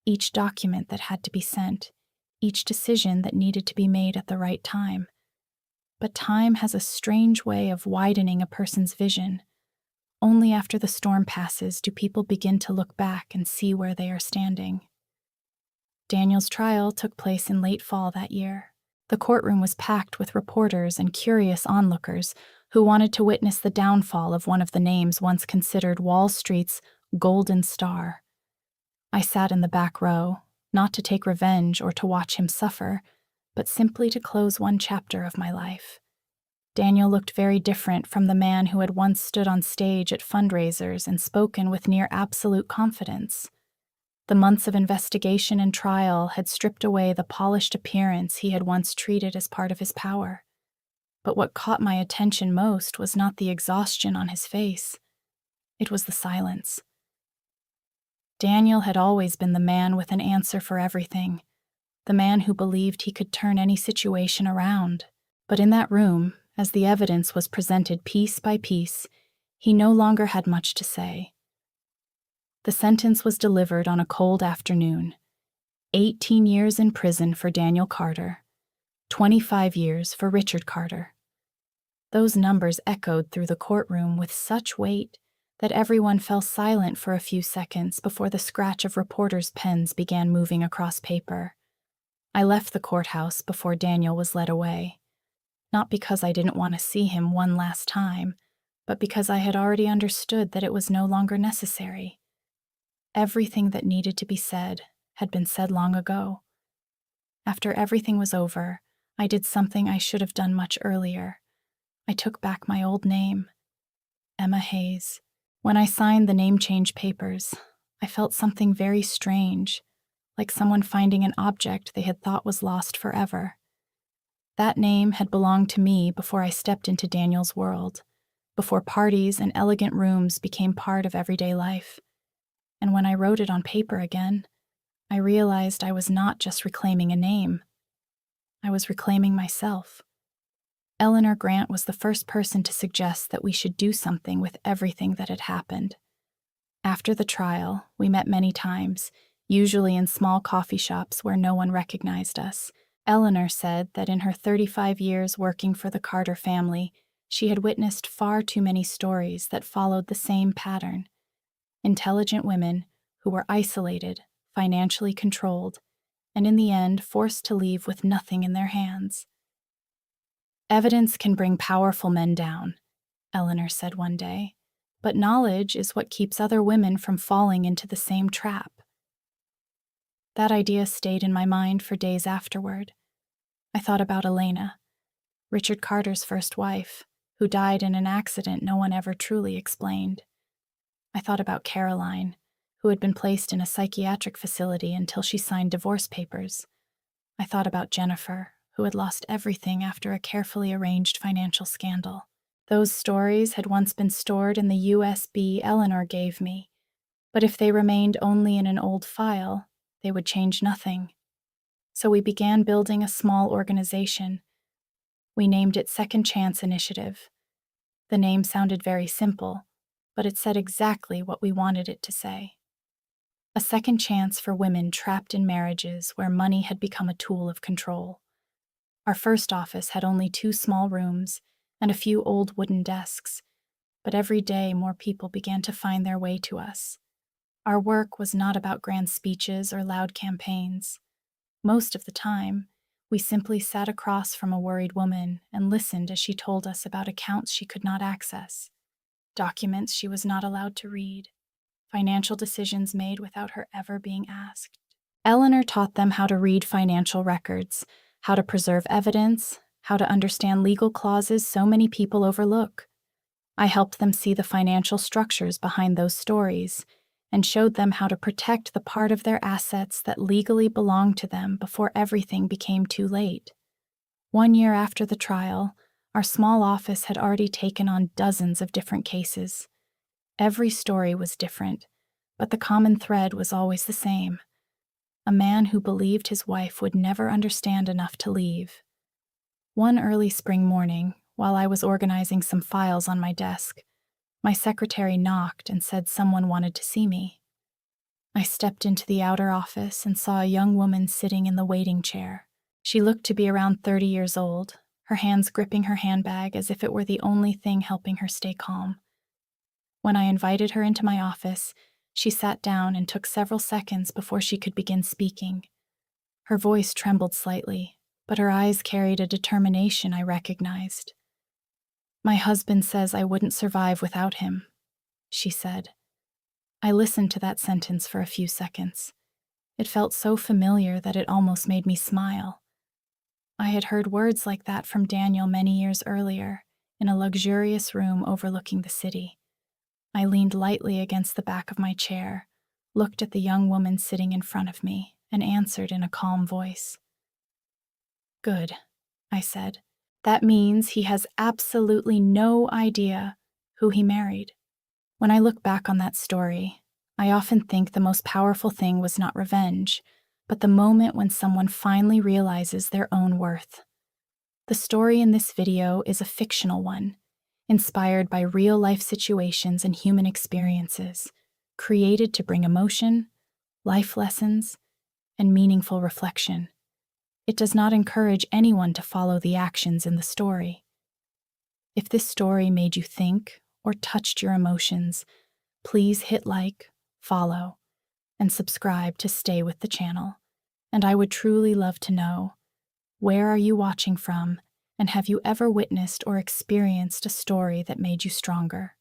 each document that had to be sent, each decision that needed to be made at the right time. But time has a strange way of widening a person's vision. Only after the storm passes do people begin to look back and see where they are standing. Daniel's trial took place in late fall that year. The courtroom was packed with reporters and curious onlookers who wanted to witness the downfall of one of the names once considered Wall Street's golden star. I sat in the back row, not to take revenge or to watch him suffer, but simply to close one chapter of my life. Daniel looked very different from the man who had once stood on stage at fundraisers and spoken with near absolute confidence. The months of investigation and trial had stripped away the polished appearance he had once treated as part of his power. But what caught my attention most was not the exhaustion on his face. It was the silence. Daniel had always been the man with an answer for everything, the man who believed he could turn any situation around. But in that room, as the evidence was presented piece by piece, he no longer had much to say. The sentence was delivered on a cold afternoon. 18 years in prison for Daniel Carter, 25 years for Richard Carter. Those numbers echoed through the courtroom with such weight that everyone fell silent for a few seconds before the scratch of reporters' pens began moving across paper. I left the courthouse before Daniel was led away. Not because I didn't want to see him one last time, but because I had already understood that it was no longer necessary. Everything that needed to be said had been said long ago. After everything was over, I did something I should have done much earlier. I took back my old name, Emma Hayes. When I signed the name change papers, I felt something very strange, like someone finding an object they had thought was lost forever. That name had belonged to me before I stepped into Daniel's world, before parties and elegant rooms became part of everyday life. And when I wrote it on paper again, I realized I was not just reclaiming a name. I was reclaiming myself. Eleanor Grant was the first person to suggest that we should do something with everything that had happened. After the trial, we met many times, usually in small coffee shops where no one recognized us. Eleanor said that in her 35 years working for the Carter family, she had witnessed far too many stories that followed the same pattern. Intelligent women who were isolated, financially controlled, and in the end forced to leave with nothing in their hands. Evidence can bring powerful men down, Eleanor said one day, but knowledge is what keeps other women from falling into the same trap. That idea stayed in my mind for days afterward. I thought about Elena, Richard Carter's first wife, who died in an accident no one ever truly explained. I thought about Caroline, who had been placed in a psychiatric facility until she signed divorce papers. I thought about Jennifer, who had lost everything after a carefully arranged financial scandal. Those stories had once been stored in the USB Eleanor gave me, but if they remained only in an old file, they would change nothing. So we began building a small organization. We named it Second Chance Initiative. The name sounded very simple, but it said exactly what we wanted it to say. A second chance for women trapped in marriages where money had become a tool of control. Our first office had only 2 small rooms and a few old wooden desks, but every day more people began to find their way to us. Our work was not about grand speeches or loud campaigns. Most of the time, we simply sat across from a worried woman and listened as she told us about accounts she could not access, documents she was not allowed to read, financial decisions made without her ever being asked. Eleanor taught them how to read financial records, how to preserve evidence, how to understand legal clauses so many people overlook. I helped them see the financial structures behind those stories and showed them how to protect the part of their assets that legally belonged to them before everything became too late. 1 year after the trial, our small office had already taken on dozens of different cases. Every story was different, but the common thread was always the same. A man who believed his wife would never understand enough to leave. One early spring morning, while I was organizing some files on my desk, my secretary knocked and said someone wanted to see me. I stepped into the outer office and saw a young woman sitting in the waiting chair. She looked to be around 30 years old, her hands gripping her handbag as if it were the only thing helping her stay calm. When I invited her into my office, she sat down and took several seconds before she could begin speaking. Her voice trembled slightly, but her eyes carried a determination I recognized. "My husband says I wouldn't survive without him," she said. I listened to that sentence for a few seconds. It felt so familiar that it almost made me smile. I had heard words like that from Daniel many years earlier, in a luxurious room overlooking the city. I leaned lightly against the back of my chair, looked at the young woman sitting in front of me, and answered in a calm voice. "Good," I said. "That means he has absolutely no idea who he married." When I look back on that story, I often think the most powerful thing was not revenge, but the moment when someone finally realizes their own worth. The story in this video is a fictional one, inspired by real-life situations and human experiences, created to bring emotion, life lessons, and meaningful reflection. It does not encourage anyone to follow the actions in the story. If this story made you think or touched your emotions, please hit like, follow, and subscribe to stay with the channel. And I would truly love to know, where are you watching from, and have you ever witnessed or experienced a story that made you stronger?